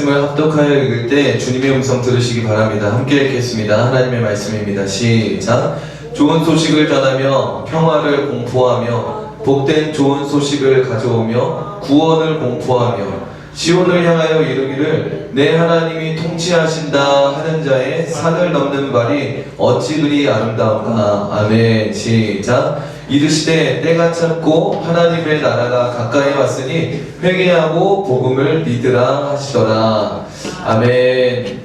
말씀을 합독하여 읽을 때 주님의 음성 들으시기 바랍니다. 함께 읽겠습니다. 하나님의 말씀입니다. 시작. 좋은 소식을 전하며 평화를 공포하며 복된 좋은 소식을 가져오며 구원을 공포하며 시온을 향하여 이르기를 내 하나님이 통치하신다 하는 자의 산을 넘는 발이 어찌 그리 아름다운가. 아멘. 시작. 이르시되 때가 찼고 하나님의 나라가 가까이 왔으니 회개하고 복음을 믿으라 하시더라. 아멘.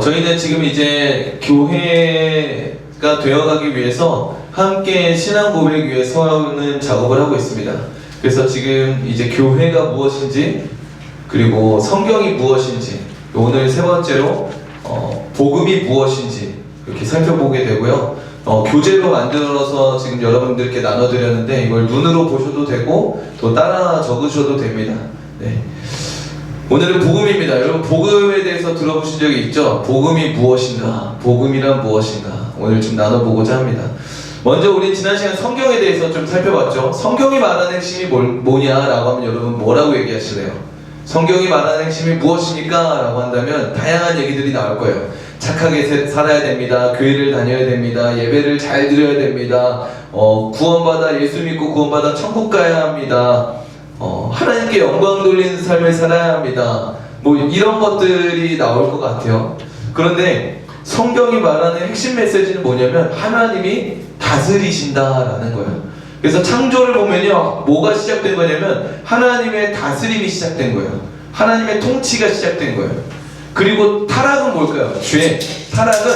저희는 지금 이제 교회가 되어가기 위해서 함께 신앙 고백 위에 서는 작업을 하고 있습니다. 그래서 지금 이제 교회가 무엇인지 그리고 성경이 무엇인지 오늘 세 번째로 복음이 무엇인지 이렇게 살펴보게 되고요. 교재로 만들어서 지금 여러분들께 나눠드렸는데 이걸 눈으로 보셔도 되고 또 따라 적으셔도 됩니다. 네. 오늘은 복음입니다. 여러분 복음에 대해서 들어보신 적이 있죠? 복음이 무엇인가? 복음이란 무엇인가? 오늘 좀 나눠보고자 합니다. 먼저 우리 지난 시간 성경에 대해서 좀 살펴봤죠? 성경이 말하는 핵심이 뭐냐라고 하면 여러분 뭐라고 얘기하실래요? 성경이 말하는 핵심이 무엇입니까? 라고 한다면 다양한 얘기들이 나올 거예요. 착하게 살아야 됩니다. 교회를 다녀야 됩니다. 예배를 잘 드려야 됩니다. 구원받아 예수 믿고 구원받아 천국 가야 합니다. 하나님께 영광 돌리는 삶을 살아야 합니다. 뭐 이런 것들이 나올 것 같아요. 그런데 성경이 말하는 핵심 메시지는 뭐냐면 하나님이 다스리신다라는 거예요. 그래서 창조를 보면요, 뭐가 시작된 거냐면 하나님의 다스림이 시작된 거예요. 하나님의 통치가 시작된 거예요. 그리고 타락은 뭘까요? 죄. 타락은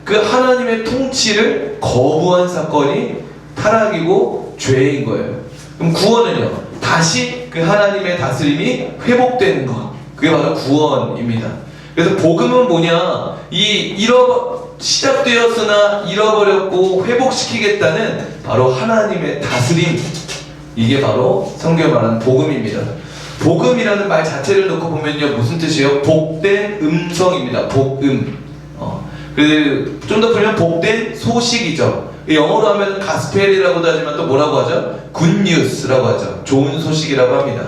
그 하나님의 통치를 거부한 사건이 타락이고 죄인 거예요. 그럼 구원은요? 다시 그 하나님의 다스림이 회복되는 것. 그게 바로 구원입니다. 그래서 복음은 뭐냐? 시작되었으나 잃어버렸고 회복시키겠다는 바로 하나님의 다스림. 이게 바로 성경에 말하는 복음입니다. 복음이라는 말 자체를 놓고 보면요, 무슨 뜻이에요? 복된 음성입니다. 복음. 그래서 좀 더 풀면 복된 소식이죠. 영어로 하면 가스펠이라고도 하지만 또 뭐라고 하죠? 굿뉴스라고 하죠. 좋은 소식이라고 합니다.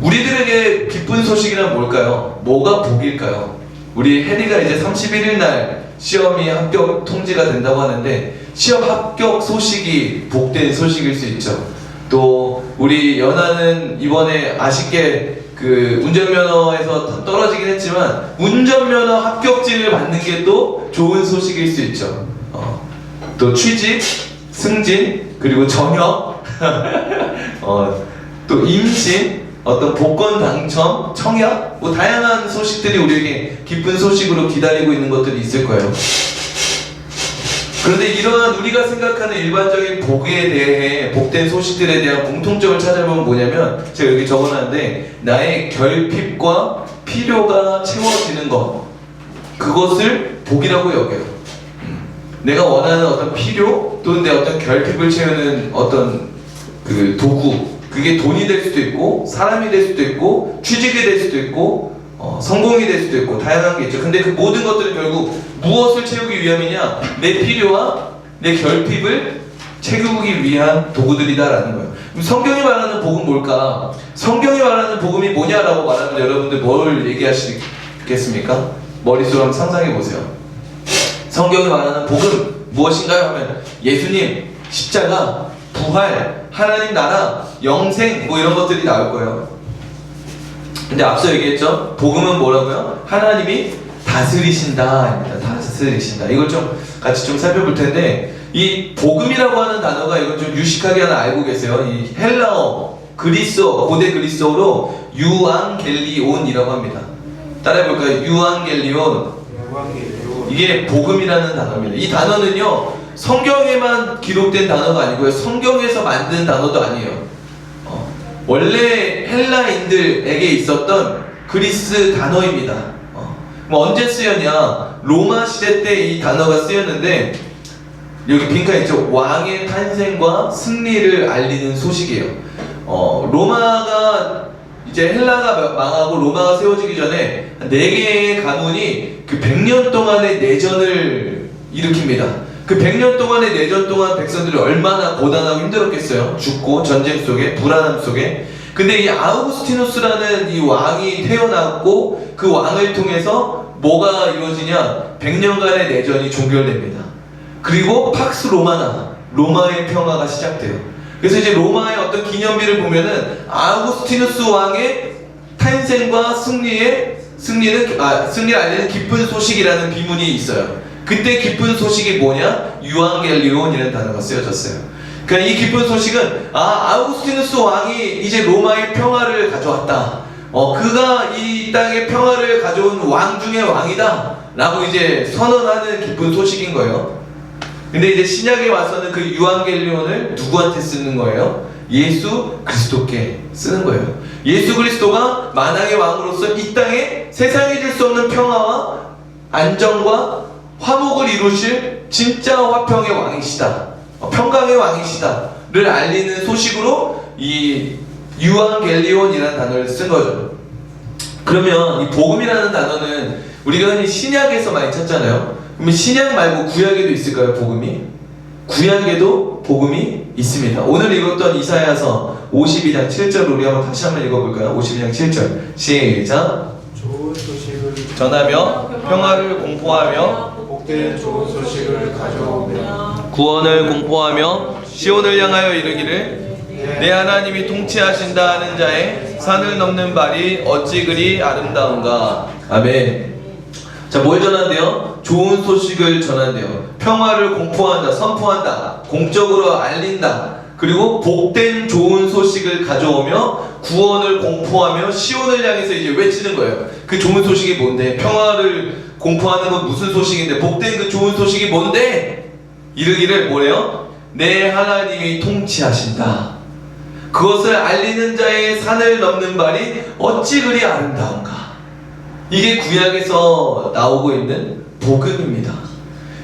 우리들에게 기쁜 소식이란 뭘까요? 뭐가 복일까요? 우리 혜리가 이제 31일 날 시험이 합격 통지가 된다고 하는데 시험 합격 소식이 복된 소식일 수 있죠. 또 우리 연아는 이번에 아쉽게 그 운전면허에서 떨어지긴 했지만 운전면허 합격증을 받는 게 또 좋은 소식일 수 있죠. 또 취직, 승진, 그리고 전역, 또 임신, 어떤 복권 당첨, 청약, 뭐 다양한 소식들이 우리에게 기쁜 소식으로 기다리고 있는 것들이 있을 거예요. 그런데 이러한 우리가 생각하는 일반적인 복에 대해 복된 소식들에 대한 공통점을 찾아보면 뭐냐면 제가 여기 적어놨는데 나의 결핍과 필요가 채워지는 것, 그것을 복이라고 여겨요. 내가 원하는 어떤 필요 또는 내 어떤 결핍을 채우는 어떤 그 도구, 그게 돈이 될 수도 있고 사람이 될 수도 있고 취직이 될 수도 있고 성공이 될 수도 있고 다양한 게 있죠. 근데 그 모든 것들은 결국 무엇을 채우기 위함이냐? 내 필요와 내 결핍을 채우기 위한 도구들이다라는 거예요. 그럼 성경이 말하는 복은 뭘까? 성경이 말하는 복음이 뭐냐라고 말하면 여러분들 뭘 얘기하시겠습니까? 머릿속으로 한번 상상해 보세요. 성경이 말하는 복음 무엇인가요? 하면 예수님, 십자가, 부활, 하나님 나라, 영생 뭐 이런 것들이 나올 거예요. 근데 앞서 얘기했죠? 복음은 뭐라고요? 하나님이 다스리신다입니다. 다스리신다. 이걸 좀 같이 좀 살펴볼 텐데 이 복음이라고 하는 단어가 이걸 좀 유식하게 하나 알고 계세요. 이 헬라어, 그리스어, 고대 그리스어로 유앙겔리온이라고 합니다. 따라해볼까요? 유앙겔리온. 이게 복음이라는 단어입니다. 이 단어는요 성경에만 기록된 단어가 아니고요 성경에서 만든 단어도 아니에요. 원래 헬라인들에게 있었던 그리스 단어입니다. 뭐 언제 쓰였냐? 로마 시대 때 이 단어가 쓰였는데 여기 빈칸 있죠? 왕의 탄생과 승리를 알리는 소식이에요. 로마가 이제 헬라가 망하고 로마가 세워지기 전에 4개의 가문이 그 100년 동안의 내전을 일으킵니다. 그 100년 동안의 내전 동안 백성들이 얼마나 고단하고 힘들었겠어요. 죽고 전쟁 속에 불안함 속에. 근데 이 아우구스티누스라는 이 왕이 태어났고 그 왕을 통해서 뭐가 이루어지냐? 100년간의 내전이 종결됩니다. 그리고 팍스 로마나, 로마의 평화가 시작돼요. 그래서 이제 로마의 어떤 기념비를 보면은 아우구스티누스 왕의 탄생과 승리를 알리는 기쁜 소식이라는 비문이 있어요. 그때 기쁜 소식이 뭐냐? 유앙겔리온이라는 단어가 쓰여졌어요. 그러니까 이 기쁜 소식은 아우구스티누스 왕이 이제 로마의 평화를 가져왔다. 그가 이 땅의 평화를 가져온 왕 중의 왕이다 라고 이제 선언하는 기쁜 소식인 거예요. 근데 이제 신약에 와서는 그 유앙겔리온을 누구한테 쓰는 거예요? 예수 그리스도께 쓰는 거예요. 예수 그리스도가 만왕의 왕으로서 이 땅에 세상이 줄 수 없는 평화와 안정과 화목을 이루실 진짜 화평의 왕이시다, 평강의 왕이시다를 알리는 소식으로 이 유앙겔리온이라는 단어를 쓴 거죠. 그러면 이 복음이라는 단어는 우리가 흔히 신약에서 많이 찾잖아요. 그러면 신약 말고 구약에도 있을까요? 복음이? 구약에도 복음이 있습니다. 오늘 읽었던 이사야서 52장 7절 우리 다시 한번 읽어볼까요? 52장 7절 시작. 좋은 소식을 전하며 평화를 공포하며 복된 좋은 소식을 가져오며 구원을 공포하며 시온을 향하여 이르기를 내 하나님이 통치하신다 하는 자의 산을 넘는 발이 어찌 그리 아름다운가. 아멘. 자, 뭘 전한대요? 좋은 소식을 전한대요. 평화를 공포한다, 선포한다, 공적으로 알린다. 그리고 복된 좋은 소식을 가져오며 구원을 공포하며 시온을 향해서 이제 외치는 거예요. 그 좋은 소식이 뭔데? 평화를 공포하는 건 무슨 소식인데? 복된 그 좋은 소식이 뭔데? 이르기를 뭐래요? 내 하나님이 통치하신다. 그것을 알리는 자의 산을 넘는 발이 어찌 그리 아름다운가. 이게 구약에서 나오고 있는 복음입니다.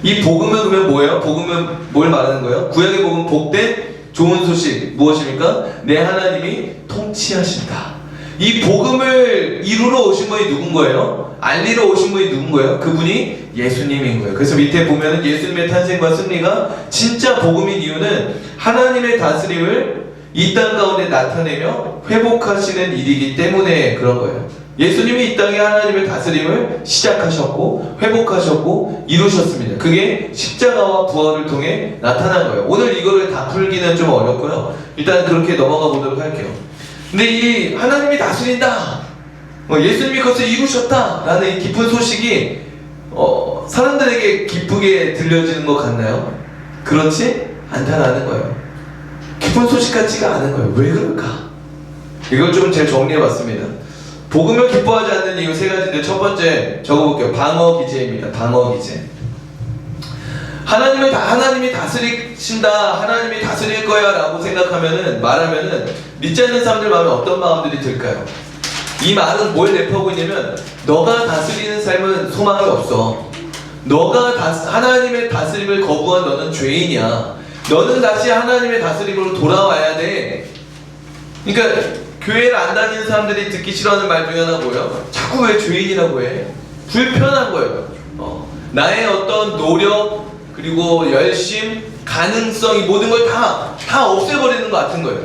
이 복음은 그러면 뭐예요? 복음은 뭘 말하는 거예요? 구약의 복음 복된 좋은 소식 무엇입니까? 내 하나님이 통치하신다. 이 복음을 이루러 오신 분이 누군 거예요? 알리러 오신 분이 누군 거예요? 그분이 예수님인 거예요. 그래서 밑에 보면은 예수님의 탄생과 승리가 진짜 복음인 이유는 하나님의 다스림을 이 땅 가운데 나타내며 회복하시는 일이기 때문에 그런 거예요. 예수님이 이 땅에 하나님의 다스림을 시작하셨고 회복하셨고 이루셨습니다. 그게 십자가와 부활을 통해 나타난 거예요. 오늘 이거를 다 풀기는 좀 어렵고요. 일단 그렇게 넘어가 보도록 할게요. 근데 이 하나님이 다스린다, 예수님이 그것을 이루셨다 라는 이 기쁜 소식이 사람들에게 기쁘게 들려지는 것 같나요? 그렇지 않다라는 거예요. 기쁜 소식 같지가 않은 거예요. 왜 그럴까? 이걸 좀 제가 정리해봤습니다. 복음을 기뻐하지 않는 이유 세 가지인데, 첫 번째 적어볼게요. 방어 기제입니다. 방어 기제. 하나님이 다스리신다, 하나님이 다스릴 거야 라고 말하면은 믿지 않는 사람들 마음에 어떤 마음들이 들까요? 이 말은 뭘 내포하고 있냐면, 너가 다스리는 삶은 소망이 없어. 너가 하나님의 다스림을 거부한 너는 죄인이야. 너는 다시 하나님의 다스림으로 돌아와야 돼. 그러니까 교회를 안 다니는 사람들이 듣기 싫어하는 말 중에 하나 뭐예요? 자꾸 왜 죄인이라고 해? 불편한 거예요. 나의 어떤 노력, 그리고 열심, 가능성, 이 모든 걸 다 없애버리는 것 같은 거예요.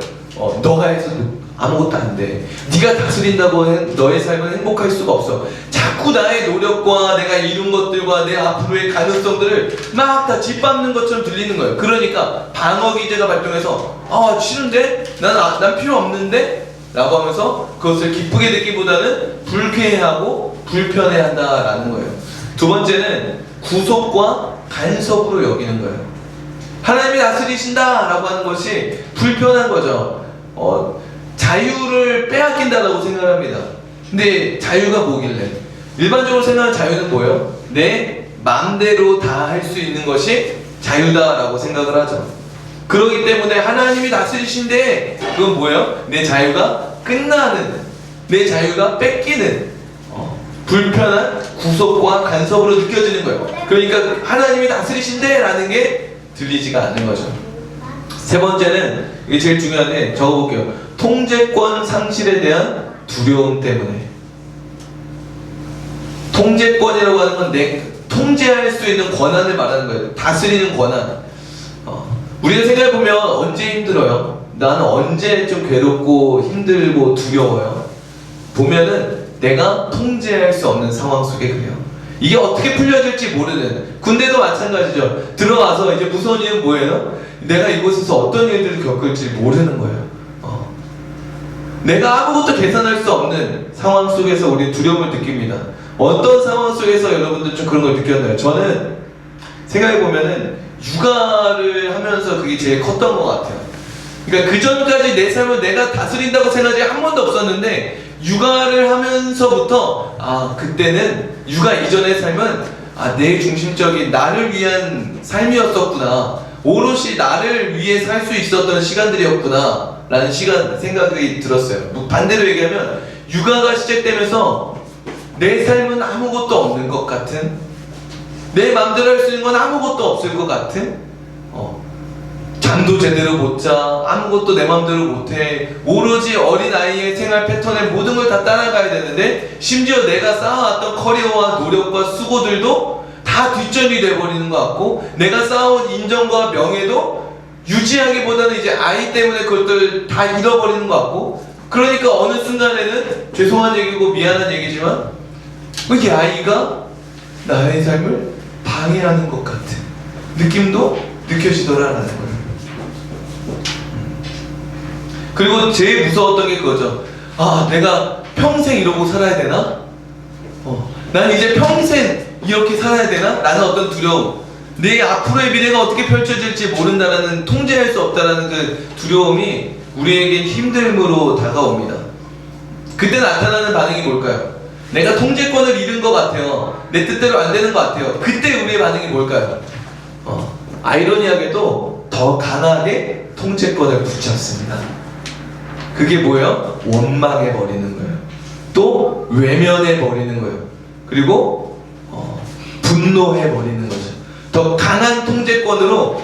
너가 해서 아무것도 안 돼. 네가 다스린다고 너의 삶은 행복할 수가 없어. 자꾸 나의 노력과 내가 이룬 것들과 내 앞으로의 가능성들을 막 다 짓밟는 것처럼 들리는 거예요. 그러니까 방어 기제가 발동해서 싫은데? 난 필요 없는데? 라고 하면서 그것을 기쁘게 듣기보다는 불쾌해하고 불편해한다라는 거예요. 두 번째는 구속과 간섭으로 여기는 거예요. 하나님이 다스리신다 라고 하는 것이 불편한 거죠. 자유를 빼앗긴다라고 생각합니다. 근데 자유가 뭐길래? 일반적으로 생각하는 자유는 뭐예요? 내 마음대로 다 할 수 있는 것이 자유다라고 생각을 하죠. 그렇기 때문에 하나님이 다스리신데 그건 뭐예요? 내 자유가 끝나는, 내 자유가 뺏기는 불편한 구속과 간섭으로 느껴지는 거예요. 그러니까 하나님이 다스리신데 라는 게 들리지가 않는 거죠. 세 번째는, 이게 제일 중요한데 적어볼게요. 통제권 상실에 대한 두려움 때문에. 통제권이라고 하는 건 내 통제할 수 있는 권한을 말하는 거예요. 다스리는 권한. 우리가 생각해보면 언제 힘들어요? 나는 언제 좀 괴롭고 힘들고 두려워요? 보면은 내가 통제할 수 없는 상황 속에 그래요. 이게 어떻게 풀려질지 모르는, 군대도 마찬가지죠. 들어가서 이제 무서운 일은 뭐예요? 내가 이곳에서 어떤 일들을 겪을지 모르는 거예요. 내가 아무것도 계산할 수 없는 상황 속에서 우리 두려움을 느낍니다. 어떤 상황 속에서 여러분들 좀 그런 걸 느꼈나요? 저는 생각해보면은 육아를 하면서 그게 제일 컸던 것 같아요. 그러니까 그 전까지 내 삶을 내가 다스린다고 생각이 한 번도 없었는데, 육아를 하면서부터 그때는 육아 이전의 삶은 내 중심적인 나를 위한 삶이었었구나, 오롯이 나를 위해 살 수 있었던 시간들이었구나 라는 생각이 들었어요. 반대로 얘기하면 육아가 시작되면서 내 삶은 아무것도 없는 것 같은, 내 마음대로 할 수 있는 건 아무것도 없을 것 같은, 잠도 제대로 못 자, 아무것도 내 마음대로 못해, 오로지 어린아이의 생활 패턴에 모든 걸 다 따라가야 되는데, 심지어 내가 쌓아왔던 커리어와 노력과 수고들도 다 뒷전이 돼버리는 것 같고, 내가 쌓아온 인정과 명예도 유지하기보다는 이제 아이 때문에 그것들 다 잃어버리는 것 같고, 그러니까 어느 순간에는 죄송한 얘기고 미안한 얘기지만 이 아이가 나의 삶을 방해하는 것 같은 느낌도 느껴지더라라는 거예요. 그리고 제일 무서웠던 게 그거죠. 내가 평생 이러고 살아야 되나? 난 이제 평생 이렇게 살아야 되나? 라는 어떤 두려움, 내 앞으로의 미래가 어떻게 펼쳐질지 모른다라는, 통제할 수 없다라는 그 두려움이 우리에게 힘듦으로 다가옵니다. 그때 나타나는 반응이 뭘까요? 내가 통제권을 잃은 것 같아요. 내 뜻대로 안 되는 것 같아요. 그때 우리의 반응이 뭘까요? 아이러니하게도 더 강하게 통제권을 붙잡습니다. 그게 뭐예요? 원망해버리는 거예요. 또 외면해버리는 거예요. 그리고 분노해버리는 거죠. 더 강한 통제권으로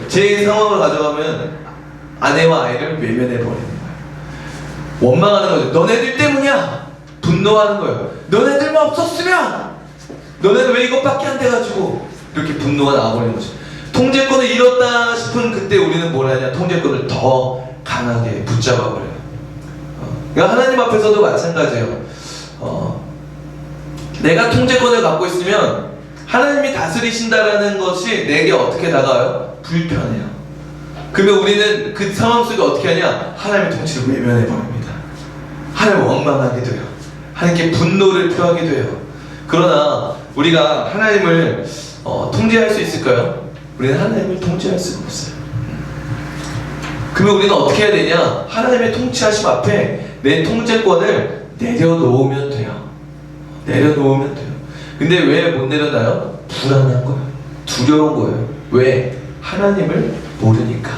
제 상황을 가져가면 아내와 아이를 외면해버리는 거예요. 원망하는 거죠. 너네들 때문이야. 분노하는 거예요. 너네들만 없었으면, 너네들 왜 이것밖에 안 돼가지고, 이렇게 분노가 나와버리는 거죠. 통제권을 잃었다 싶은 그때 우리는 뭘 하냐? 통제권을 더 강하게 붙잡아버려요. 그러니까 하나님 앞에서도 마찬가지예요. 내가 통제권을 갖고 있으면 하나님이 다스리신다라는 것이 내게 어떻게 다가와요? 불편해요. 그러면 우리는 그 상황 속에 어떻게 하냐? 하나님의 통치를 외면해버립니다. 하나님을 원망하게 돼요. 하나님께 분노를 표하게 돼요. 그러나 우리가 하나님을 통제할 수 있을까요? 우리는 하나님을 통제할 수가 없어요. 그러면 우리는 어떻게 해야 되냐? 하나님의 통치하심 앞에 내 통제권을 내려놓으면 돼요. 내려놓으면 돼요. 근데 왜 못 내려놔요? 불안한 거예요. 두려운 거예요. 왜? 하나님을 모르니까.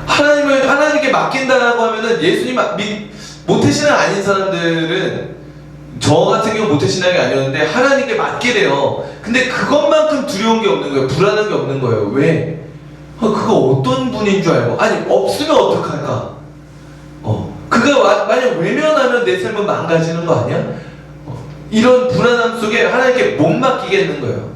하나님께 맡긴다라고 하면은, 예수님 모태신앙 아닌 사람들은, 저 같은 경우 모태신앙이 아니었는데 하나님께 맡기래요. 근데 그것만큼 두려운 게 없는 거예요. 불안한 게 없는 거예요. 왜? 그가 어떤 분인 줄 알고, 아니 없으면 어떡할까? 그가 만약 외면하면 내 삶은 망가지는 거 아니야? 이런 불안함 속에 하나님께 못 맡기겠는 거예요.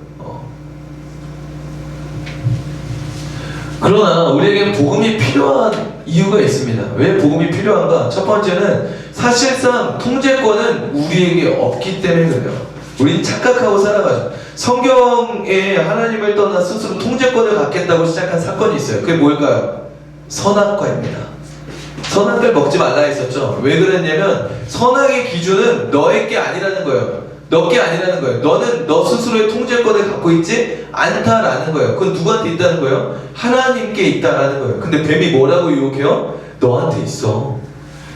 그러나 우리에게 복음이 필요한 이유가 있습니다. 왜 복음이 필요한가? 첫 번째는 사실상 통제권은 우리에게 없기 때문에 그래요. 우린 착각하고 살아가죠. 성경에 하나님을 떠나 스스로 통제권을 갖겠다고 시작한 사건이 있어요. 그게 뭘까요? 선악과입니다. 선악과를 먹지 말라 했었죠. 왜 그랬냐면, 선악의 기준은 너의 게 아니라는 거예요. 너 게 아니라는 거예요. 너는 너 스스로의 통제권을 갖고 있지 않다라는 거예요. 그건 누구한테 있다는 거예요? 하나님께 있다라는 거예요. 근데 뱀이 뭐라고 유혹해요? 너한테 있어.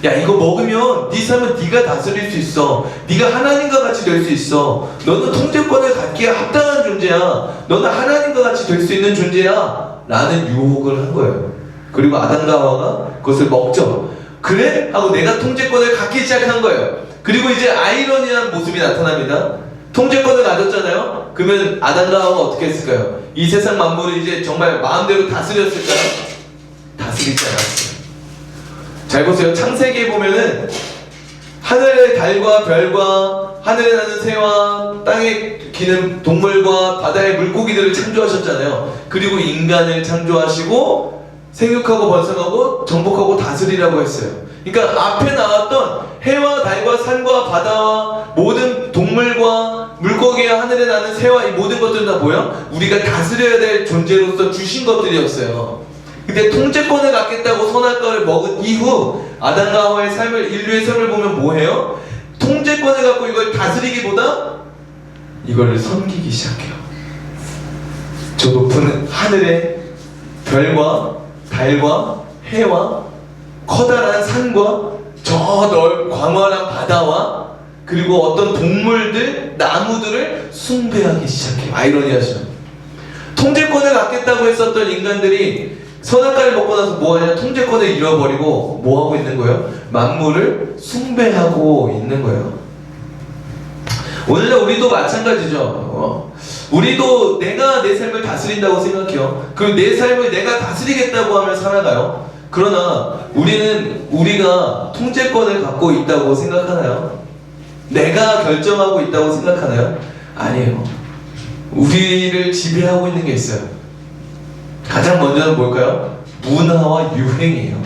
야, 이거 먹으면 네 삶은 네가 다스릴 수 있어. 네가 하나님과 같이 될 수 있어. 너는 통제권을 갖기에 합당한 존재야. 너는 하나님과 같이 될 수 있는 존재야. 라는 유혹을 한 거예요. 그리고 아담과 하와가 그것을 먹죠. 그래? 하고 내가 통제권을 갖기 시작한 거예요. 그리고 이제 아이러니한 모습이 나타납니다. 통제권을 가졌잖아요. 그러면 아담과 하와가 어떻게 했을까요? 이 세상 만물을 이제 정말 마음대로 다스렸을까요? 다스리지 않았어요. 잘 보세요. 창세기에 보면은 하늘의 달과 별과 하늘에 나는 새와 땅에 기는 동물과 바다의 물고기들을 창조하셨잖아요. 그리고 인간을 창조하시고 생육하고 번성하고 정복하고 다스리라고 했어요. 그러니까 앞에 나왔던 해와 달과 산과 바다와 모든 동물과 물고기와 하늘에 나는 새와 이 모든 것들은 다 뭐야? 우리가 다스려야 될 존재로서 주신 것들이었어요. 근데 통제권을 갖겠다고 선악과를 먹은 이후 아담과 하와의 삶을, 인류의 삶을 보면 뭐해요? 통제권을 갖고 이걸 다스리기보다 이걸 섬기기 시작해요. 저 높은 하늘의 별과 달과 해와 커다란 산과 저 광활한 바다와 그리고 어떤 동물들, 나무들을 숭배하기 시작해요. 아이러니하죠. 통제권을 갖겠다고 했었던 인간들이 선악과를 먹고 나서 뭐하냐? 통제권을 잃어버리고 뭐하고 있는 거예요? 만물을 숭배하고 있는 거예요. 오늘날 우리도 마찬가지죠. 우리도 내가 내 삶을 다스린다고 생각해요. 그리고 내 삶을 내가 다스리겠다고 하면 살아가요. 그러나 우리가 통제권을 갖고 있다고 생각하나요? 내가 결정하고 있다고 생각하나요? 아니에요. 우리를 지배하고 있는 게 있어요. 가장 먼저는 뭘까요? 문화와 유행이에요.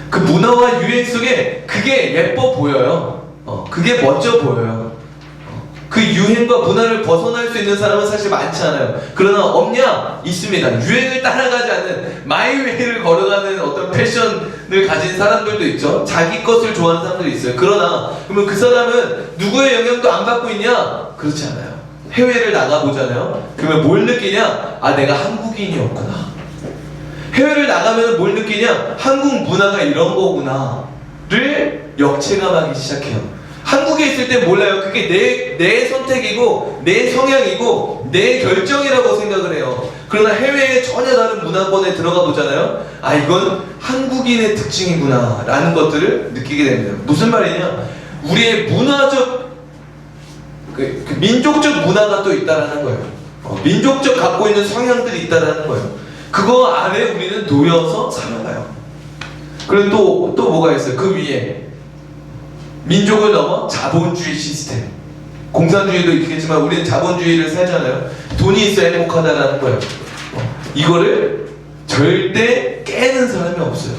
그 문화와 유행 속에 그게 예뻐 보여요. 그게 멋져 보여요. 그 유행과 문화를 벗어날 수 있는 사람은 사실 많지 않아요. 그러나 없냐? 있습니다. 유행을 따라가지 않는 마이웨이를 걸어가는 어떤 패션을 가진 사람들도 있죠. 자기 것을 좋아하는 사람들이 있어요. 그러나 그러면 그 사람은 누구의 영향도 안 받고 있냐? 그렇지 않아요. 해외를 나가보잖아요. 그러면 뭘 느끼냐? 아, 내가 한국인이었구나. 해외를 나가면 뭘 느끼냐? 한국 문화가 이런 거구나를 역체감하기 시작해요. 한국에 있을 때 몰라요. 그게 내 선택이고 내 성향이고 내 결정이라고 생각을 해요. 그러나 해외에 전혀 다른 문화권에 들어가 보잖아요. 아, 이건 한국인의 특징이구나 라는 것들을 느끼게 됩니다. 무슨 말이냐? 우리의 문화적 그 민족적 문화가 또 있다라는 거예요. 민족적 갖고 있는 성향들이 있다라는 거예요. 그거 아래 우리는 놓여서 살아가요. 그리고 또 뭐가 있어요? 그 위에 민족을 넘어 자본주의 시스템. 공산주의도 있겠지만 우리는 자본주의를 살잖아요. 돈이 있어야 행복하다라는 거예요. 이거를 절대 깨는 사람이 없어요.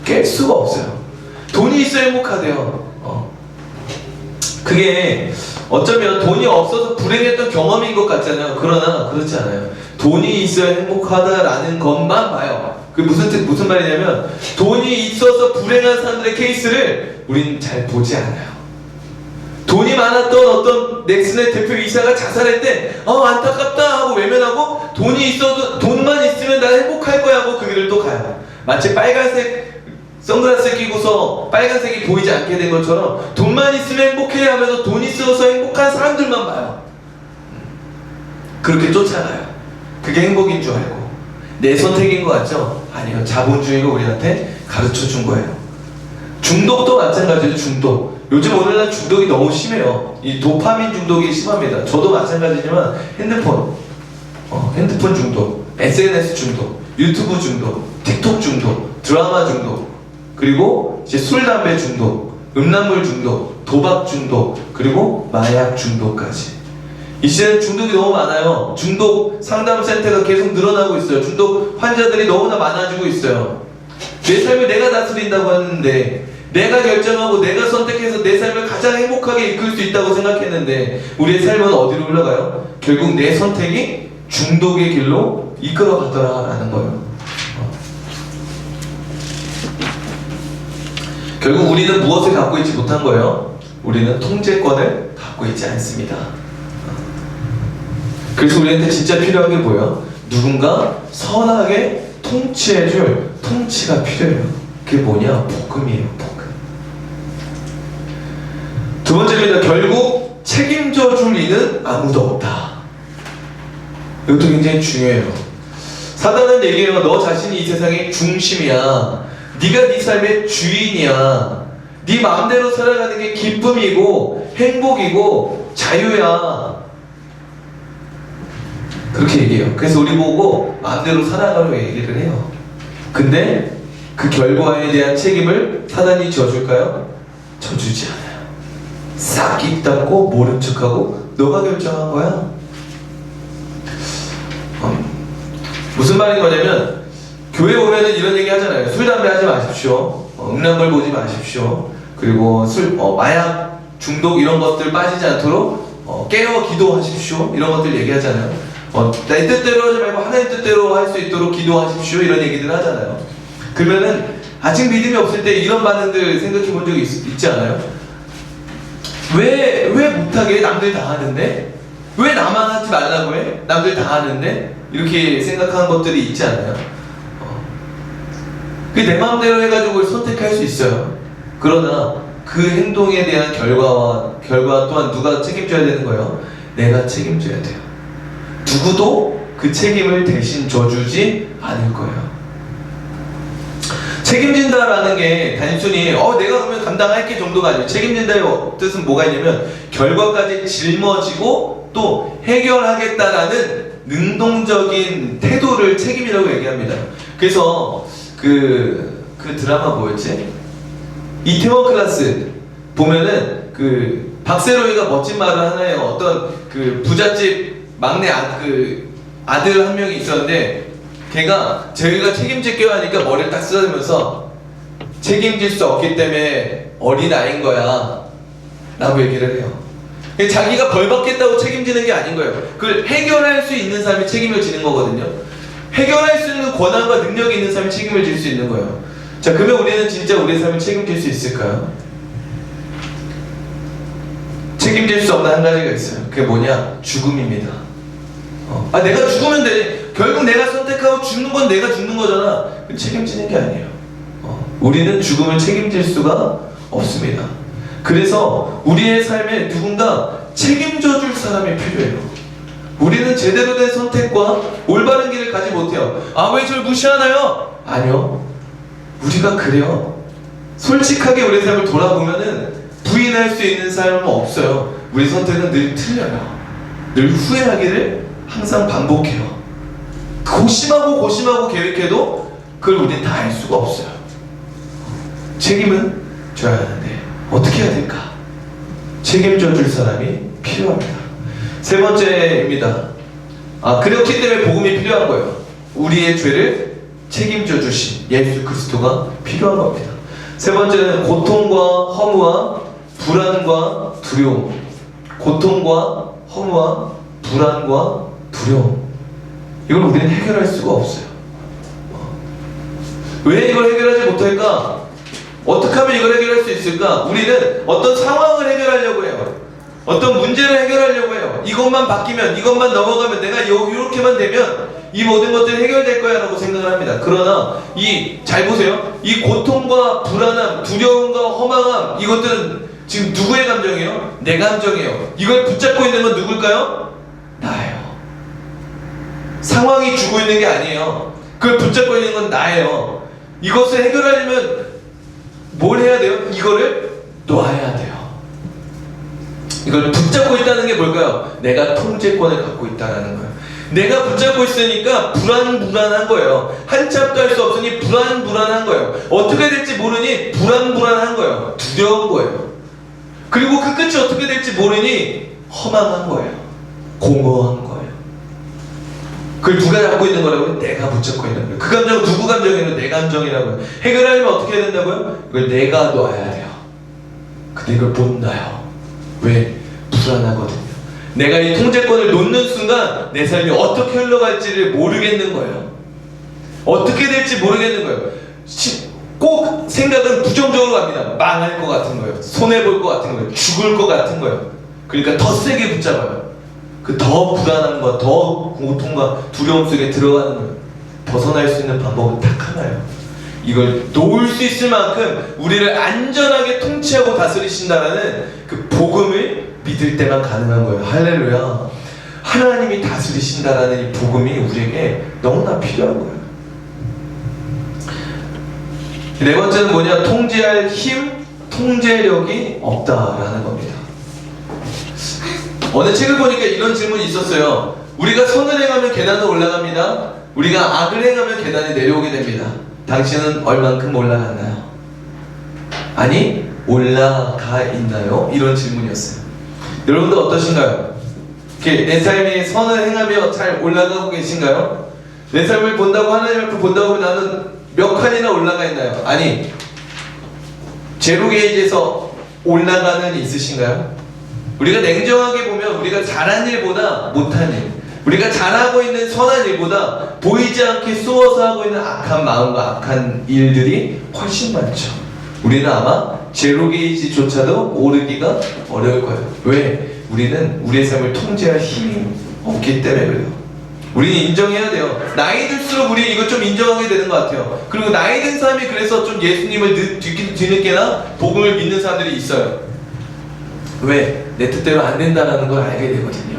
깰 수가 없어요. 돈이 있어야 행복하대요. 그게 어쩌면 돈이 없어서 불행했던 경험인 것 같잖아요. 그러나 그렇지 않아요. 돈이 있어야 행복하다라는 것만 봐요. 그게 무슨 말이냐면 돈이 있어서 불행한 사람들의 케이스를 우린 잘 보지 않아요. 돈이 많았던 어떤 넥슨의 대표이사가 자살했대. 안타깝다 하고 외면하고 돈만 있으면 난 행복할 거야 하고 그 길을 또 가요. 마치 빨간색 선글라스 끼고서 빨간색이 보이지 않게 된 것처럼 돈만 있으면 행복해 하면서 돈 있어서 행복한 사람들만 봐요. 그렇게 쫓아가요. 그게 행복인 줄 알고. 내 선택인 것 같죠? 아니요. 자본주의가 우리한테 가르쳐 준 거예요. 중독도 마찬가지예요. 중독. 요즘 오늘날 중독이 너무 심해요. 이 도파민 중독이 심합니다. 저도 마찬가지지만 핸드폰 중독, SNS 중독, 유튜브 중독, 틱톡 중독, 드라마 중독, 그리고 이제 술, 담배 중독, 음란물 중독, 도박 중독, 그리고 마약 중독까지. 이 시대는 중독이 너무 많아요. 중독 상담센터가 계속 늘어나고 있어요. 중독 환자들이 너무나 많아지고 있어요. 내 삶을 내가 다스린다고 하는데, 내가 결정하고 내가 선택해서 내 삶을 가장 행복하게 이끌 수 있다고 생각했는데 우리의 삶은 어디로 흘러가요? 결국 내 선택이 중독의 길로 이끌어 가더라라는 거예요. 결국 우리는 무엇을 갖고 있지 못한 거예요? 우리는 통제권을 갖고 있지 않습니다. 그래서 우리한테 진짜 필요한 게 뭐예요? 누군가 선하게 통치해줄 통치가 필요해요. 그게 뭐냐? 복음이에요. 복음. 두 번째입니다. 결국 책임져 줄 이는 아무도 없다. 이것도 굉장히 중요해요. 사단은 얘기해요. 너 자신이 이 세상의 중심이야. 네가 네 삶의 주인이야. 네 마음대로 살아가는 게 기쁨이고 행복이고 자유야. 그렇게 얘기해요. 그래서 우리 보고 마음대로 살아가라고 얘기를 해요. 근데 그 결과에 대한 책임을 사단이 져줄까요? 져주지 않아요. 싹 입 닫고 모른 척하고 너가 결정한 거야. 무슨 말인 거냐면 교회 오면은 이런 얘기 하잖아요. 술, 담배 하지 마십시오. 음란물 보지 마십시오. 그리고 마약 중독 이런 것들 빠지지 않도록 깨어 기도하십시오. 이런 것들 얘기하잖아요. 내 뜻대로 하지 말고 하나님 뜻대로 할 수 있도록 기도하십시오. 이런 얘기들 하잖아요. 그러면은 아직 믿음이 없을 때 이런 반응들 생각해 본 적이 있지 않아요? 왜 못하게? 남들 다 하는데? 왜 나만 하지 말라고 해? 남들 다 하는데? 이렇게 생각하는 것들이 있지 않아요? 내 마음대로 해가지고 그걸 선택할 수 있어요. 그러나 그 행동에 대한 결과 또한 누가 책임져야 되는 거예요? 내가 책임져야 돼요. 누구도 그 책임을 대신 져주지 않을 거예요. 책임진다라는 게 단순히 내가 그러면 감당할게 정도가 아니에요. 책임진다의 뜻은 뭐가 있냐면 결과까지 짊어지고 또 해결하겠다라는 능동적인 태도를 책임이라고 얘기합니다. 그래서 그 드라마 뭐였지? 이태원 클라스 보면은 그 박세로이가 멋진 말을 하나요. 어떤 그 부잣집 막내 아들 한 명이 있었는데 걔가 저희가 책임질게요 하니까 머리를 딱 쓰다듬으면서 책임질 수 없기 때문에 어린아이인 거야 라고 얘기를 해요. 자기가 벌 받겠다고 책임지는 게 아닌 거예요. 그걸 해결할 수 있는 사람이 책임을 지는 거거든요. 해결할 수 있는 권한과 능력이 있는 사람이 책임을 질 수 있는 거예요. 자, 그러면 우리는 진짜 우리의 삶을 책임질 수 있을까요? 책임질 수 없는 한 가지가 있어요. 그게 뭐냐? 죽음입니다. 내가 죽으면 돼. 결국 내가 선택하고 죽는 건 내가 죽는 거잖아. 책임지는 게 아니에요. 우리는 죽음을 책임질 수가 없습니다. 그래서 우리의 삶에 누군가 책임져 줄 사람이 필요해요. 우리는 제대로 된 선택과 올바른 길을 가지 못해요. 왜 저를 무시하나요? 아니요. 우리가 그래요. 솔직하게 우리 삶을 돌아보면은 부인할 수 있는 사람은 없어요. 우리 선택은 늘 틀려요. 늘 후회하기를 항상 반복해요. 고심하고 계획해도 그걸 우리는 다 알 수가 없어요. 책임은 져야 하는데 어떻게 해야 될까? 책임져 줄 사람이 필요합니다. 세 번째입니다. 그렇기 때문에 복음이 필요한 거예요. 우리의 죄를 책임져 주신 예수 그리스도가 필요한 겁니다. 세 번째는 고통과 허무와 불안과 두려움. 고통과 허무와 불안과 두려움. 이걸 우리는 해결할 수가 없어요. 왜 이걸 해결하지 못할까? 어떻게 하면 이걸 해결할 수 있을까? 우리는 어떤 상황을 해결하려고 해요. 어떤 문제를 해결하려고 해요. 이것만 바뀌면, 이것만 넘어가면, 내가 이렇게만 되면 이 모든 것들이 해결될 거야 라고 생각을 합니다. 그러나 잘 보세요. 이 고통과 불안함, 두려움과 허망함, 이것들은 지금 누구의 감정이에요? 내 감정이에요. 이걸 붙잡고 있는 건 누굴까요? 나예요. 상황이 주고 있는 게 아니에요. 그걸 붙잡고 있는 건 나예요. 이것을 해결하려면 뭘 해야 돼요? 이거를 놔야 돼요. 이걸 붙잡고 있다는 게 뭘까요? 내가 통제권을 갖고 있다는 거예요. 내가 붙잡고 있으니까 불안한 거예요. 한참 갈 수 없으니 불안한 거예요. 어떻게 될지 모르니 불안한 거예요. 두려운 거예요. 그리고 그 끝이 어떻게 될지 모르니 허망한 거예요. 공허한 거예요. 그걸 누가 잡고 있는 거라고요? 내가 붙잡고 있는 거예요. 그 감정은 누구 감정이에요? 내 감정이라고요. 해결하려면 어떻게 해야 된다고요? 이걸 내가 놔야 돼요. 근데 이걸 못 놔요. 왜? 불안하거든요. 내가 이 통제권을 놓는 순간 내 삶이 어떻게 흘러갈지를 모르겠는 거예요. 어떻게 될지 모르겠는 거예요. 꼭 생각은 부정적으로 갑니다. 망할 것 같은 거예요. 손해볼 것 같은 거예요. 죽을 것 같은 거예요. 그러니까 더 세게 붙잡아요. 그 더 불안함과 더 고통과 두려움 속에 들어가는 거예요. 벗어날 수 있는 방법은 딱 하나예요. 이걸 놓을 수 있을 만큼 우리를 안전하게 통치하고 다스리신다라는 그 복음을 믿을 때만 가능한 거예요. 할렐루야. 하나님이 다스리신다라는 이 복음이 우리에게 너무나 필요한 거예요. 네 번째는 뭐냐? 통제할 힘, 통제력이 없다라는 겁니다. 어느 책을 보니까 이런 질문이 있었어요. 우리가 선을 행하면 계단은 올라갑니다. 우리가 악을 행하면 계단이 내려오게 됩니다. 당신은 얼만큼 올라갔나요? 아니, 올라가 있나요? 이런 질문이었어요. 여러분들 어떠신가요? 내 삶이 선을 행하며 잘 올라가고 계신가요? 내 삶을 본다고, 하나님 앞을 본다고 하면 나는 몇 칸이나 올라가 있나요? 아니, 제로 게이지에서 올라가는 있으신가요? 우리가 냉정하게 보면 우리가 잘한 일보다 못한 일, 우리가 잘하고 있는 선한 일보다 보이지 않게 쏘아서 하고 있는 악한 마음과 악한 일들이 훨씬 많죠. 우리는 아마 제로 게이지조차도 오르기가 어려울 거예요. 왜? 우리는 우리의 삶을 통제할 힘이 없기 때문에 그래요. 우리는 인정해야 돼요. 나이 들수록 우리 이거 좀 인정하게 되는 것 같아요. 그리고 나이 든 사람이 그래서 좀 예수님을 뒤늦게나 복음을 믿는 사람들이 있어요. 왜? 내 뜻대로 안 된다는 걸 알게 되거든요.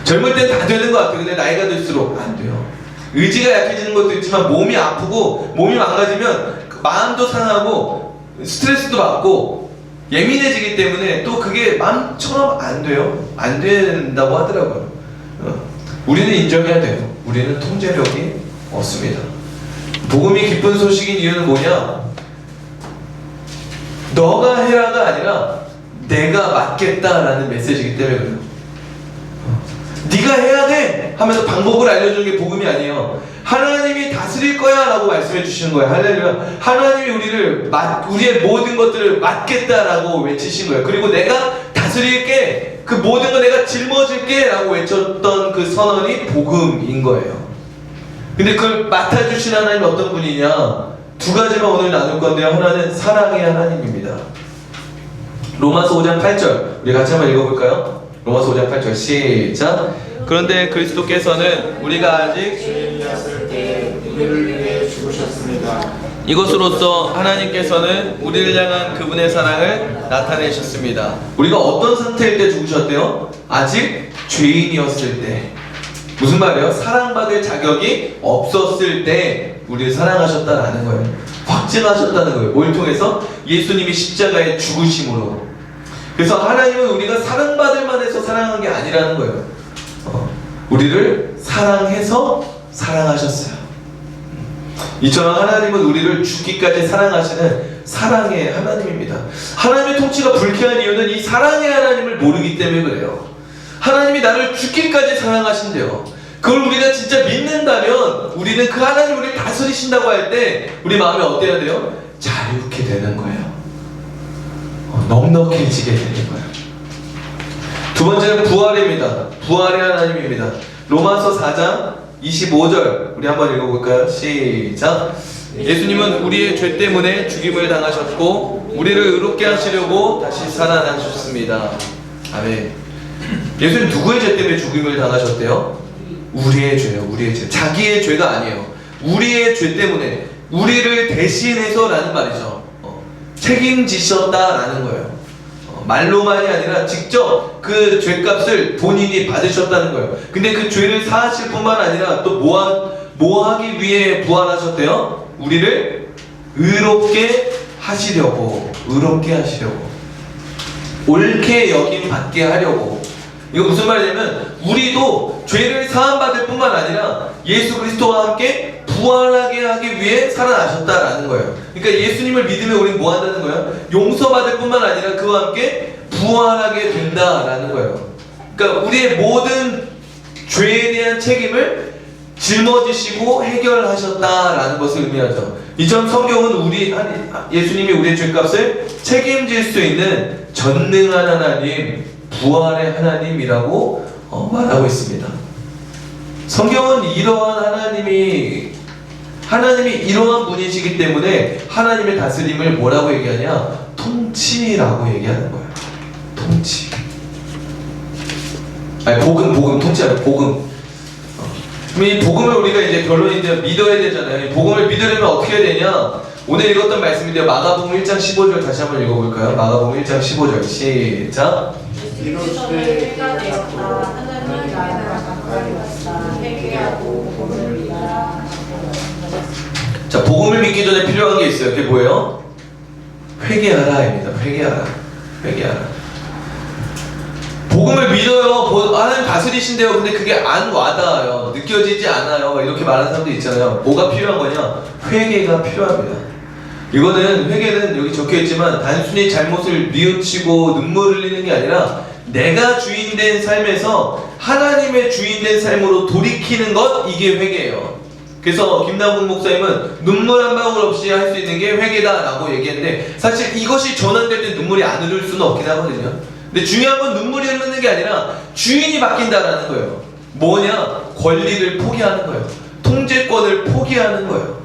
젊을 땐 다 되는 것 같아요. 근데 나이가 들수록 안 돼요. 의지가 약해지는 것도 있지만 몸이 아프고 몸이 망가지면 마음도 상하고 스트레스도 받고 예민해지기 때문에 또 그게 마음처럼 안 돼요. 안 된다고 하더라고요. 우리는 인정해야 돼요. 우리는 통제력이 없습니다. 복음이 기쁜 소식인 이유는 뭐냐? 너가 해라가 아니라 내가 맡겠다라는 메시지이기 때문에 그래요. 네가 해야 돼 하면서 방법을 알려주는 게 복음이 아니에요. 하나님이 다스릴 거야 라고 말씀해 주시는 거예요. 할렐루야. 하나님이 우리의 모든 것들을 맡겠다라고 외치신 거예요. 그리고 내가 다스릴게, 그 모든 거 내가 짊어질게 라고 외쳤던 그 선언이 복음인 거예요. 근데 그걸 맡아주신 하나님이 어떤 분이냐? 두 가지만 오늘 나눌 건데요. 하나는 사랑의 하나님입니다. 로마서 5장 8절 우리 같이 한번 읽어볼까요? 로마서 5장 8절 시작. 그런데 그리스도께서는 우리가 아직 죄인이었을 때 우리를 위해 죽으셨습니다. 이것으로써 하나님께서는 우리를 향한 그분의 사랑을 나타내셨습니다. 우리가 어떤 상태일 때 죽으셨대요? 아직 죄인이었을 때. 무슨 말이에요? 사랑받을 자격이 없었을 때 우리를 사랑하셨다라는 거예요. 확증하셨다는 거예요. 뭘 통해서? 예수님이 십자가에 죽으심으로. 그래서 하나님은 우리가 사랑받을 만해서 사랑한 게 아니라는 거예요. 우리를 사랑해서 사랑하셨어요. 이처럼 하나님은 우리를 죽기까지 사랑하시는 사랑의 하나님입니다. 하나님의 통치가 불쾌한 이유는 이 사랑의 하나님을 모르기 때문에 그래요. 하나님이 나를 죽기까지 사랑하신대요. 그걸 우리가 진짜 믿는다면 우리는 그 하나님 우리를 다스리신다고 할 때 우리 마음이 어때야 돼요? 자유케 되는 거예요. 넉넉해지게 되는 거예요. 두 번째는 부활입니다. 부활의 하나님입니다. 로마서 4장 25절 우리 한번 읽어볼까요? 시작. 예수님은 우리의 죄 때문에 죽임을 당하셨고 우리를 의롭게 하시려고 다시 살아나셨습니다. 아멘. 예수님 누구의 죄 때문에 죽임을 당하셨대요? 우리의 죄요. 우리의 죄. 자기의 죄가 아니에요. 우리의 죄 때문에 우리를 대신해서 라는 말이죠. 책임지셨다라는 거예요. 말로만이 아니라 직접 그 죄값을 본인이 받으셨다는 거예요. 근데 그 죄를 사하실 뿐만 아니라 또 뭐 하기 위해 부활하셨대요? 우리를 의롭게 하시려고, 옳게 여김 받게 하려고. 이거 무슨 말이냐면 우리도 죄를 사함받을 뿐만 아니라 예수 그리스도와 함께 부활하게 하기 위해 살아나셨다라는 거예요. 그러니까 예수님을 믿으면 우리는 뭐 한다는 거예요? 용서받을 뿐만 아니라 그와 함께 부활하게 된다라는 거예요. 그러니까 우리의 모든 죄에 대한 책임을 짊어지시고 해결하셨다라는 것을 의미하죠. 이처럼 성경은 예수님이 우리의 죄값을 책임질 수 있는 전능한 하나님, 부활의 하나님이라고 말하고 있습니다. 성경은 이러한 하나님이 이러한 분이시기 때문에 하나님의 다스림을 뭐라고 얘기하냐? 통치라고 얘기하는 거예요. 통치. 아니 복음 통치 아니고 복음. 이 복음을 우리가 이제 결론인데 믿어야 되잖아요. 이 복음을 믿으려면 어떻게 해야 되냐? 오늘 읽었던 말씀인데요. 마가복음 1장 15절 다시 한번 읽어볼까요? 마가복음 1장 15절 시작. 이로써 해가 되었다. 하나님이 나를 가까이 왔다. 회개하고 복음을 믿어라. 자, 복음을 믿기 전에 필요한 게 있어요. 그게 뭐예요? 회개하라입니다. 회개하라. 복음을 믿어요. 하나님 다스리신대요. 근데 그게 안 와닿아요. 느껴지지 않아요. 이렇게 말하는 사람도 있잖아요. 뭐가 필요한 거냐? 회개가 필요합니다. 회개는 여기 적혀있지만 단순히 잘못을 뉘우치고 눈물 흘리는 게 아니라 내가 주인된 삶에서 하나님의 주인된 삶으로 돌이키는 것, 이게 회개예요. 그래서 김남국 목사님은 눈물 한 방울 없이 할 수 있는 게 회개다 라고 얘기했는데, 사실 이것이 전환될 때 눈물이 안 흐를 수는 없긴 하거든요. 근데 중요한 건 눈물이 흐르는 게 아니라 주인이 바뀐다라는 거예요. 뭐냐? 권리를 포기하는 거예요. 통제권을 포기하는 거예요.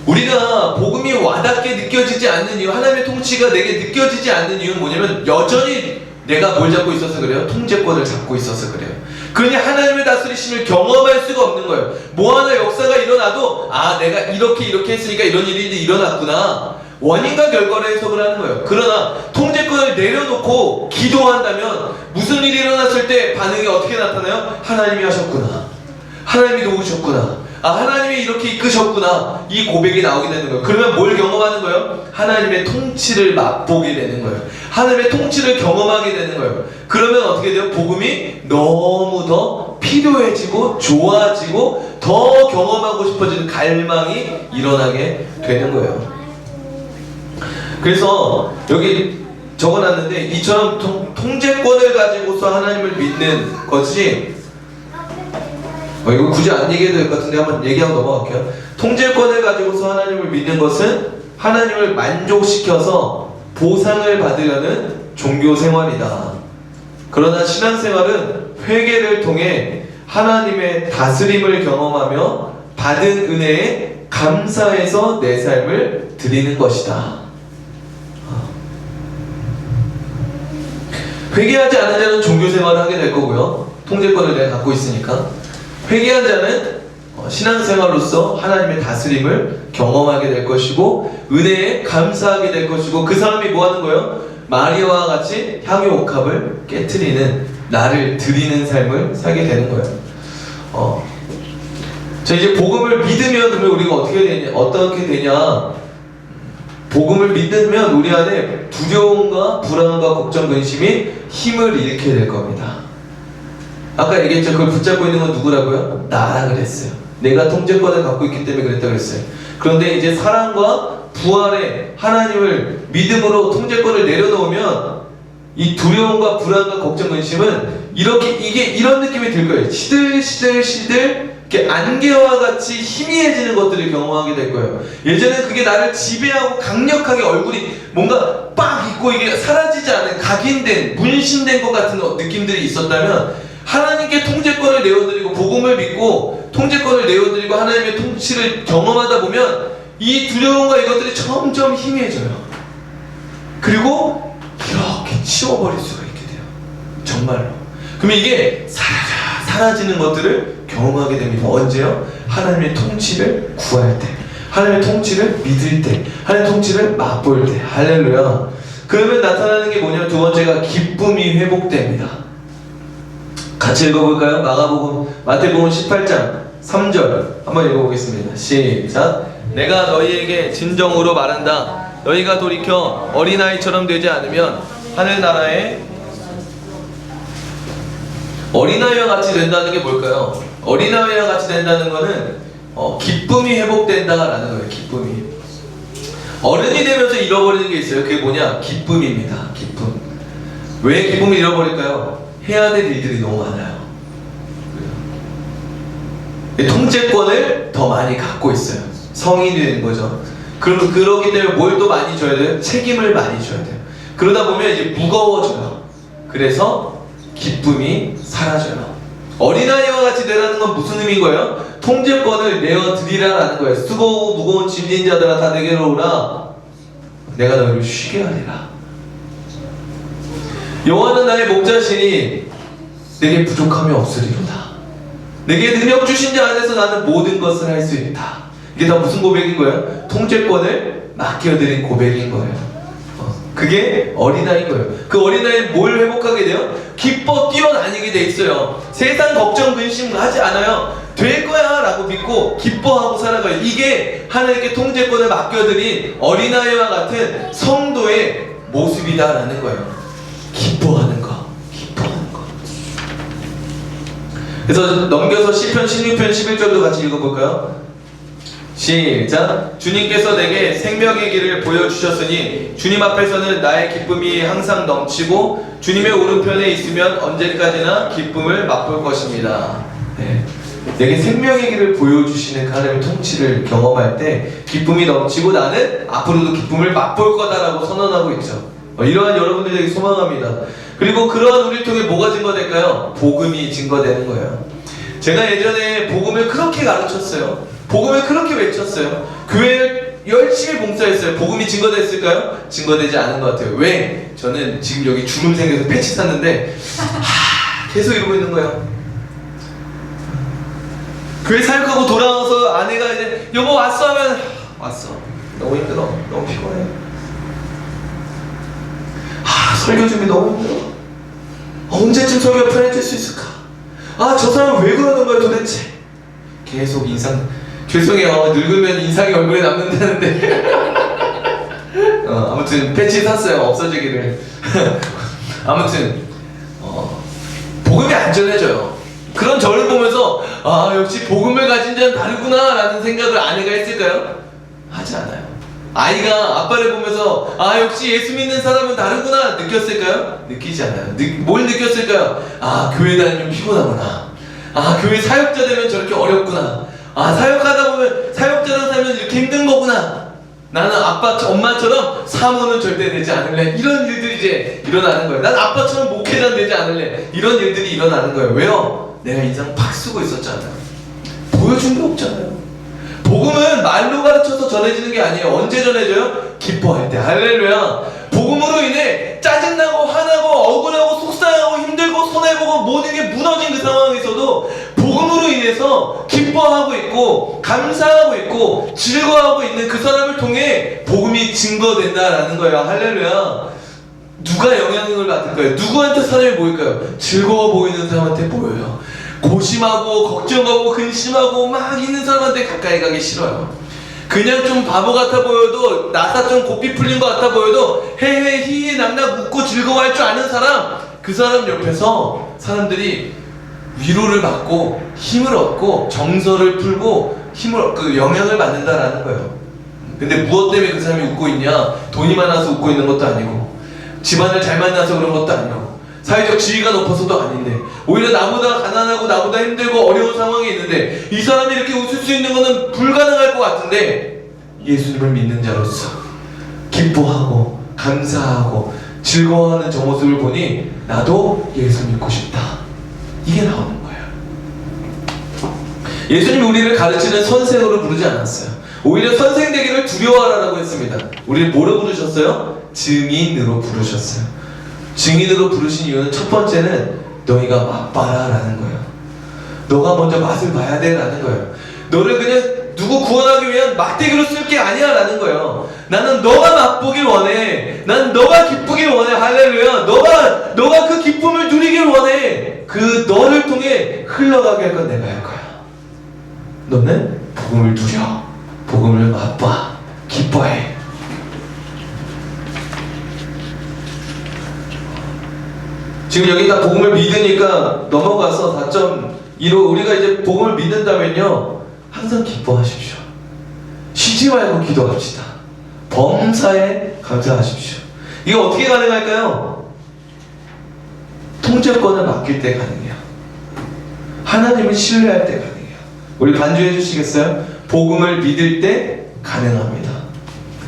우리가 복음이 와닿게 느껴지지 않는 이유, 하나님의 통치가 내게 느껴지지 않는 이유는 뭐냐면 여전히 내가 뭘 잡고 있어서 그래요? 통제권을 잡고 있어서 그래요. 그러니 하나님의 다스리심을 경험할 수가 없는 거예요. 뭐 하나 역사가 일어나도 내가 이렇게 했으니까 이런 일이 일어났구나, 원인과 결과를 해석을 하는 거예요. 그러나 통제권을 내려놓고 기도한다면 무슨 일이 일어났을 때 반응이 어떻게 나타나요? 하나님이 하셨구나, 하나님이 도우셨구나, 하나님이 이렇게 이끄셨구나, 이 고백이 나오게 되는 거예요. 그러면 뭘 경험하는 거예요? 하나님의 통치를 맛보게 되는 거예요. 하나님의 통치를 경험하게 되는 거예요. 그러면 어떻게 돼요? 복음이 너무 더 필요해지고 좋아지고 더 경험하고 싶어지는 갈망이 일어나게 되는 거예요. 그래서 여기 적어놨는데, 이처럼 통제권을 가지고서 하나님을 믿는 것이, 이거 굳이 안 얘기해도 될 것 같은데 한번 얘기하고 넘어갈게요. 통제권을 가지고서 하나님을 믿는 것은 하나님을 만족시켜서 보상을 받으려는 종교 생활이다. 그러나 신앙생활은 회개를 통해 하나님의 다스림을 경험하며 받은 은혜에 감사해서 내 삶을 드리는 것이다. 회개하지 않은 자는 종교 생활을 하게 될 거고요. 통제권을 내가 갖고 있으니까. 회개한 자는 신앙생활로서 하나님의 다스림을 경험하게 될 것이고 은혜에 감사하게 될 것이고, 그 사람이 뭐 하는 거예요? 마리아와 같이 향유 옥합을 깨트리는, 나를 드리는 삶을 살게 되는 거예요. 자, 이제 복음을 믿으면 그러면 우리가 어떻게 되냐? 복음을 믿으면 우리 안에 두려움과 불안과 걱정, 근심이 힘을 잃게 될 겁니다. 아까 얘기했죠. 그걸 붙잡고 있는 건 누구라고요? 나라 그랬어요. 내가 통제권을 갖고 있기 때문에 그랬다 그랬어요. 그런데 이제 사랑과 부활의 하나님을 믿음으로 통제권을 내려놓으면 이 두려움과 불안과 걱정, 근심은 이런 느낌이 들 거예요. 시들시들 이렇게 안개와 같이 희미해지는 것들을 경험하게 될 거예요. 예전에 그게 나를 지배하고 강력하게 얼굴이 뭔가 빡 있고 이게 사라지지 않은 각인된, 문신된 것 같은 느낌들이 있었다면, 하나님께 통제권을 내어드리고 복음을 믿고 통제권을 내어드리고 하나님의 통치를 경험하다 보면 이 두려움과 이것들이 점점 희미해져요. 그리고 이렇게 치워버릴 수가 있게 돼요. 정말로. 그러면 이게 사라지는 것들을 경험하게 됩니다. 언제요? 하나님의 통치를 구할 때, 하나님의 통치를 믿을 때, 하나님의 통치를 맛볼 때. 할렐루야. 그러면 나타나는 게 뭐냐면 두 번째가 기쁨이 회복됩니다. 같이 읽어볼까요? 마태복음 18장 3절 한번 읽어보겠습니다. 시작. 내가 너희에게 진정으로 말한다. 너희가 돌이켜 어린아이처럼 되지 않으면 하늘나라에, 어린아이와 같이 된다는 게 뭘까요? 어린아이와 같이 된다는 거는 기쁨이 회복된다라는 거예요. 기쁨이. 어른이 되면서 잃어버리는 게 있어요. 그게 뭐냐? 기쁨입니다. 기쁨. 왜 기쁨을 잃어버릴까요? 해야 될 일들이 너무 많아요. 통제권을 더 많이 갖고 있어요. 성인이 되는 거죠. 그러기 때문에 뭘 또 많이 줘야 돼요? 책임을 많이 줘야 돼요. 그러다 보면 이제 무거워져요. 그래서 기쁨이 사라져요. 어린아이와 같이 되라는 건 무슨 의미인 거예요? 통제권을 내어드리라라는 거예요. 수고하고 무거운 짐진 자들아 다 내게로 오라. 내가 너희를 쉬게 하리라. 여호와는 나의 목자시니 내게 부족함이 없으리로다. 내게 능력 주신 자 안에서 나는 모든 것을 할 수 있다. 이게 다 무슨 고백인 거예요? 통제권을 맡겨드린 고백인 거예요. 그게 어린아이인 거예요. 그 어린아이는 뭘 회복하게 돼요? 기뻐 뛰어다니게 돼 있어요. 세상 걱정 근심 하지 않아요. 될 거야 라고 믿고 기뻐하고 살아가요. 이게 하나님께 통제권을 맡겨드린 어린아이와 같은 성도의 모습이다라는 거예요. 기뻐하는 거. 그래서 넘겨서 시편 16편 11절도 같이 읽어볼까요? 시작. 주님께서 내게 생명의 길을 보여주셨으니 주님 앞에서는 나의 기쁨이 항상 넘치고 주님의 오른편에 있으면 언제까지나 기쁨을 맛볼 것입니다. 네. 내게 생명의 길을 보여주시는 하나님의 통치를 경험할 때 기쁨이 넘치고 나는 앞으로도 기쁨을 맛볼 거다라고 선언하고 있죠. 이러한 여러분들에게 소망합니다. 그리고 그러한 우리를 통해 뭐가 증거될까요? 복음이 증거되는 거예요. 제가 예전에 복음을 그렇게 가르쳤어요. 복음을 그렇게 외쳤어요. 교회를 열심히 봉사했어요. 복음이 증거됐을까요? 증거되지 않은 것 같아요. 왜? 저는 지금 여기 주름 생겨서 패치 샀는데 계속 이러고 있는 거예요. 교회 사역하고 돌아와서 아내가 이제 여보 왔어 하면 왔어. 너무 힘들어. 너무 피곤해. 설교 준비 너무 힘들어. 언제쯤 설교가 편해질 수 있을까? 저 사람은 왜 그러는 거야 도대체? 계속 인상. 죄송해요. 늙으면 인상이 얼굴에 남는다는데. 아무튼 패치 샀어요. 없어지기를. 아무튼 복음이 안전해져요. 그런 저를 보면서 역시 복음을 가진 자는 다르구나 라는 생각을 아내가 했을까요? 하지 않아요. 아이가 아빠를 보면서 역시 예수 믿는 사람은 다르구나 느꼈을까요? 느끼지 않아요. 뭘 느꼈을까요? 교회 다니면 피곤하구나. 교회 사역자 되면 저렇게 어렵구나. 사역하다 보면 사역자랑 살면 이렇게 힘든 거구나. 나는 아빠, 엄마처럼 사모는 절대 되지 않을래. 이런 일들이 이제 일어나는 거예요. 난 아빠처럼 목회자 되지 않을래. 이런 일들이 일어나는 거예요. 왜요? 내가 인상 팍 쓰고 있었잖아요. 보여준 게 없잖아요. 복음은 말로 가르쳐서 전해지는 게 아니에요. 언제 전해져요? 기뻐할 때. 할렐루야. 복음으로 인해 짜증나고 화나고 억울하고 속상하고 힘들고 손해보고 모든 게 무너진 그 상황에서도 복음으로 인해서 기뻐하고 있고 감사하고 있고 즐거워하고 있는 그 사람을 통해 복음이 증거된다라는 거예요. 할렐루야. 누가 영향을 받을까요? 누구한테 사람이 모일까요? 즐거워 보이는 사람한테 모여요. 고심하고 걱정하고 근심하고 막 있는 사람한테 가까이 가기 싫어요. 그냥 좀 바보 같아 보여도 나사 좀 고삐 풀린 것 같아 보여도 헤헤 히히 낙낙 웃고 즐거워할 줄 아는 사람, 그 사람 옆에서 사람들이 위로를 받고 힘을 얻고 정서를 풀고 영향을 받는다라는 거예요. 근데 무엇 때문에 그 사람이 웃고 있냐? 돈이 많아서 웃고 있는 것도 아니고 집안을 잘 만나서 그런 것도 아니고 사회적 지위가 높아서도 아닌데 오히려 나보다 가난하고 나보다 힘들고 어려운 상황이 있는데 이 사람이 이렇게 웃을 수 있는 것은 불가능할 것 같은데 예수님을 믿는 자로서 기뻐하고 감사하고 즐거워하는 저 모습을 보니 나도 예수 믿고 싶다. 이게 나오는 거예요. 예수님이 우리를 가르치는 선생으로 부르지 않았어요. 오히려 선생 되기를 두려워하라고 했습니다. 우리를 뭐로 부르셨어요? 증인으로 부르셨어요. 증인으로 부르신 이유는 첫 번째는 너희가 맛봐라 라는 거예요. 너가 먼저 맛을 봐야 돼 라는 거예요. 너를 그냥 누구 구원하기 위한 막대기로 쓸 게 아니야 라는 거예요. 나는 너가 맛보길 원해. 난 너가 기쁘길 원해. 할렐루야. 너가 그 기쁨을 누리길 원해. 그 너를 통해 흘러가게 할 건 내가 할 거야. 너는 복음을 누려. 복음을 맛봐. 기뻐해. 지금 여기 다 복음을 믿으니까 넘어가서 4.15 우리가 이제 복음을 믿는다면요 항상 기뻐하십시오. 쉬지 말고 기도합시다. 범사에 감사하십시오. 이거 어떻게 가능할까요? 통제권을 맡길 때 가능해요. 하나님을 신뢰할 때 가능해요. 우리 반주해 주시겠어요? 복음을 믿을 때 가능합니다.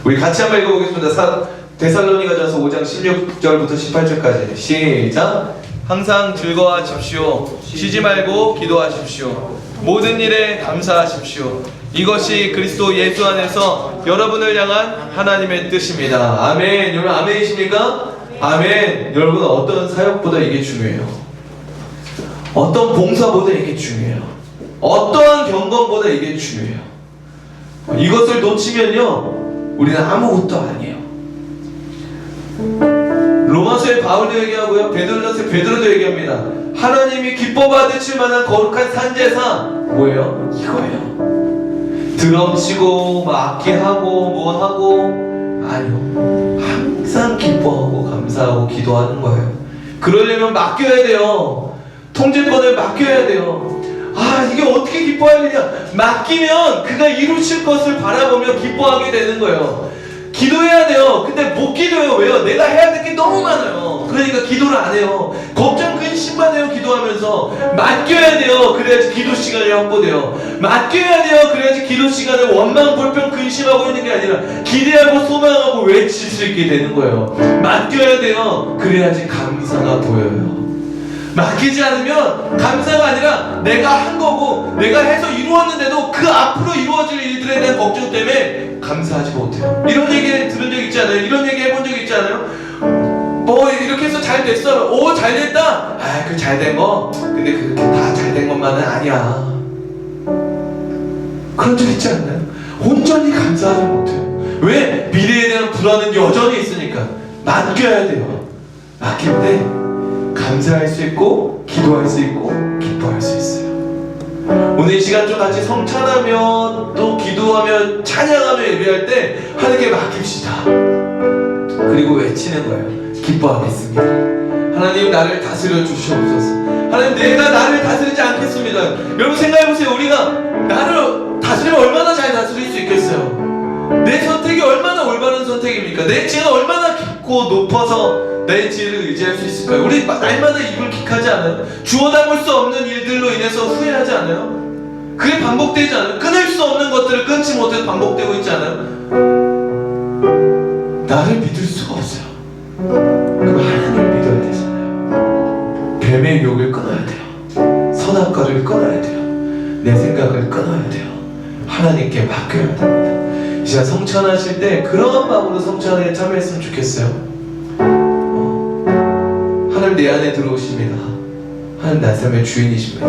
우리 같이 한번 읽어보겠습니다. 데살로니가전서 5장 16절부터 18절까지 시작. 항상 즐거워하십시오. 쉬지 말고 기도하십시오. 모든 일에 감사하십시오. 이것이 그리스도 예수 안에서 여러분을 향한 하나님의 뜻입니다. 아멘. 여러분 아멘이십니까? 아멘. 여러분 어떤 사역보다 이게 중요해요. 어떤 봉사보다 이게 중요해요. 어떠한 경건보다 이게 중요해요. 이것을 놓치면요 우리는 아무것도 아니에요. 로마서의 바울도 얘기하고요 베드로전서의 베드로도 얘기합니다. 하나님이 기뻐 받으실 만한 거룩한 산제사 뭐예요? 이거예요. 드럼치고 악기하고 뭐하고 아니요. 항상 기뻐하고 감사하고 기도하는 거예요. 그러려면 맡겨야 돼요. 통제권을 맡겨야 돼요. 이게 어떻게 기뻐할 일이야? 맡기면 그가 이루실 것을 바라보며 기뻐하게 되는 거예요. 기도해야 돼요. 근데 못 기도해요. 왜요? 내가 해야 될 게 너무 많아요. 그러니까 기도를 안 해요. 걱정 근심만 해요. 기도하는 기도하면서 맡겨야 돼요. 그래야지 기도 시간이 확보돼요. 맡겨야 돼요. 그래야지 기도 시간에 원망, 불평, 근심하고 있는 게 아니라 기대하고 소망하고 외칠 수 있게 되는 거예요. 맡겨야 돼요. 그래야지 감사가 보여요. 맡기지 않으면 감사가 아니라 내가 한 거고 내가 해서 이루었는데도 그 앞으로 이루어질 일들에 대한 걱정 때문에 감사하지 못해요. 이런 얘기 들은 적 있지 않아요? 이런 얘기 해본 적 있지 않아요? 뭐 이렇게 해서 잘 됐어. 오, 잘 됐다. 아, 그 잘 된 거. 근데 그렇게 다 잘 된 것만은 아니야. 그런 적 있지 않나요? 온전히 감사하지 못해요. 왜? 미래에 대한 불안은 여전히 있으니까 맡겨야 돼요. 맡길 때 감사할 수 있고 기도할 수 있고 기뻐할 수 있어요. 오늘 이 시간 좀 같이 성찬하며 또 기도하며 찬양하며 예배할 때 하나님께 맡깁시다. 그리고 외치는 거예요. 기뻐하겠습니다. 하나님 나를 다스려 주시옵소서. 하나님 내가 나를 다스리지 않겠습니다. 여러분 생각해보세요. 우리가 나를 다스리면 얼마나 잘 다스릴 수 있겠어요. 내 선택이 얼마나 올바른 선택입니까? 내 지혜가 얼마나 깊고 높아서 내 지혜를 의지할 수 있을까요? 우리 날마다 입을 킥하지 않아요? 주워 담을 수 없는 일들로 인해서 후회하지 않아요? 그게 반복되지 않아요? 끊을 수 없는 것들을 끊지 못해서 반복되고 있지 않아요? 나를 믿을 수가 없어요. 그럼 하나님을 믿어야 되잖아요. 뱀의 유혹을 끊어야 돼요. 선악과를 끊어야 돼요. 내 생각을 끊어야 돼요. 하나님께 맡겨야 됩니다. 이 시간 성찬하실 때 그런 마음으로 성찬에 참여했으면 좋겠어요. 하나님 내 안에 들어오십니다. 하나님 내 삶의 주인이십니다.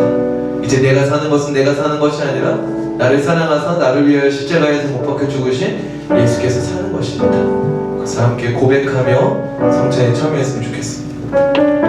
이제 내가 사는 것은 내가 사는 것이 아니라 나를 사랑하사 나를 위하여 십자가에서 못 박혀 죽으신 예수께서 사는 것입니다. 그래서 함께 고백하며 성찬에 참여했으면 좋겠습니다.